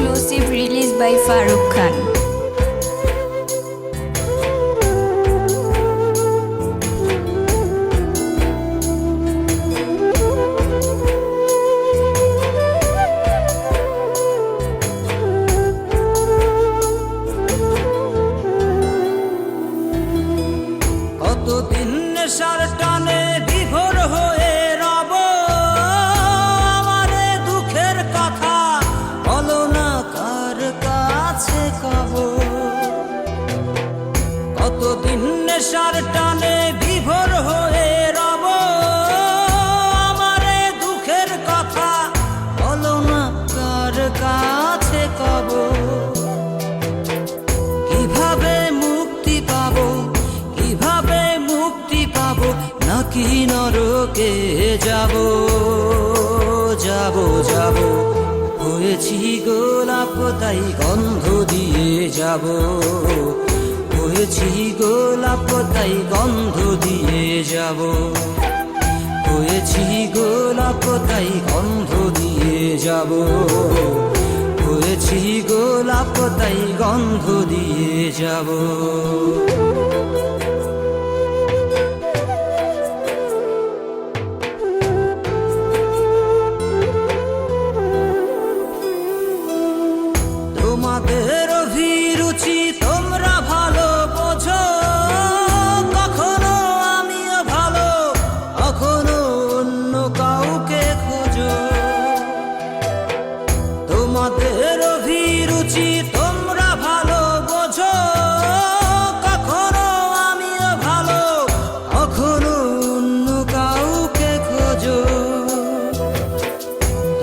Exclusive release by Farooq Khan. কতদিন নেশার টানে বিভোর হয়ে রব, আমারে দুঃখের কথা বলো না কার কাছে কব। কতদিন নেশার টানে বিভোর হয়ে রব, আমারে দুঃখের কথা বলো না কার কাছে কব। কিভাবে মুক্তি পাবো, কিভাবে মুক্তি পাবো, নাকি নরকে যাব যাব যাব। হয়েছি গোলাপ তাই গন্ধ দিয়ে যাব, হয়েছি গোলাপ তাই গন্ধ দিয়ে যাব, হয়েছি গোলাপ তাই গন্ধ দিয়ে যাব, হয়েছি গোলাপ তাই গন্ধ দিয়ে যাব। তোমাদের অভিরুচি তোমরা ভালো বোঝো, কখনো আমিও ভালো, কখনো অন্য কাউকে খোঁজো। তোমাদের অভিরুচি তোমরা ভালো বোঝো, কখনো আমিও ভালো, কখনো অন্য কাউকে খোঁজো।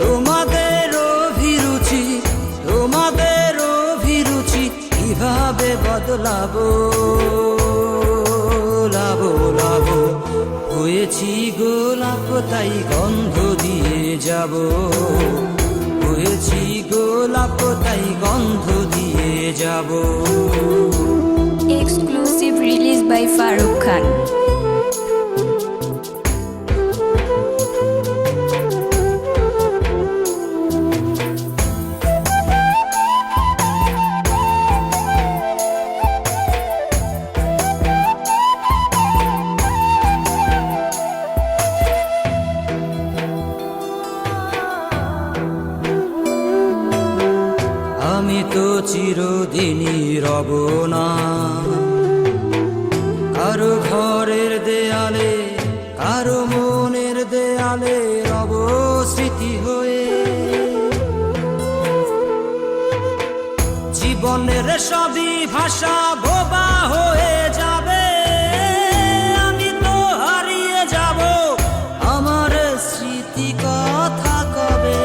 তোমাদের অভিরুচি, তোমাদের অভিরুচি কিভাবে বদলাবো লাবো লাবো। হয়েছি গোলাপ তাই গন্ধ দিয়ে যাব, হয়েছি গোলাপ তাই গন্ধ দিয়ে যাব। Exclusive release by Farooq Khan. আমি তো চিরদিনই রব না কারো ঘরের দেয়ালে, কারো মনের দেয়ালে রব স্মৃতি হয়ে। জীবনের সবই ভাষা বোবা হয়ে যাবে, আমি তো হারিয়ে যাব, আমার স্মৃতি কথা কবে।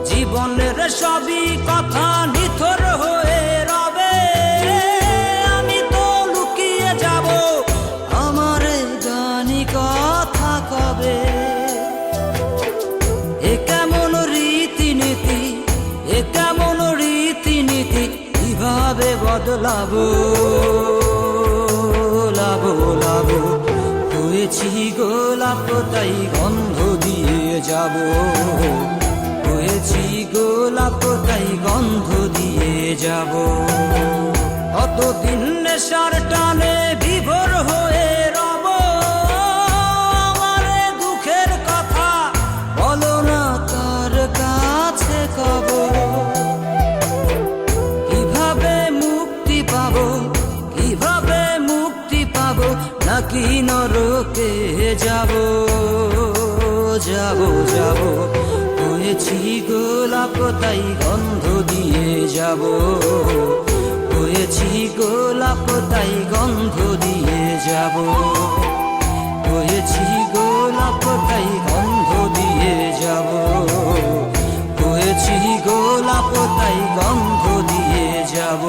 জীবনের সবই কথা নিথর হয়ে রবে, আমি তো লুকিয়ে যাব, আমার গানি কথা কবে। এ কেমন রীতিনীতি, এ কেমন রীতিনীতি, কিভাবে বদলাবো লাবো লাবো। হয়েছি গোলাপ তাই গন্ধ দিয়ে যাব, হয়েছি গোলাপ তাই গন্ধ দিয়ে যাব। কতদিন নেশার টানে বিভোর হয়ে রব, আমারে দুঃখের কথা বলো না কার কাছে কব। কিভাবে মুক্তি পাবো, কিভাবে মুক্তি পাবো, নাকি নরকে যাব যাব যাব। হয়েছি গোলাপ তাই গন্ধ দিয়ে যাব, হয়েছি গোলাপ তাই গন্ধ দিয়ে যাব, হয়েছি গোলাপ তাই গন্ধ দিয়ে যাব, হয়েছি গোলাপ তাই গন্ধ দিয়ে যাব।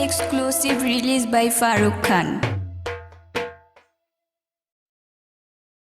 Exclusive release by Farooq Khan.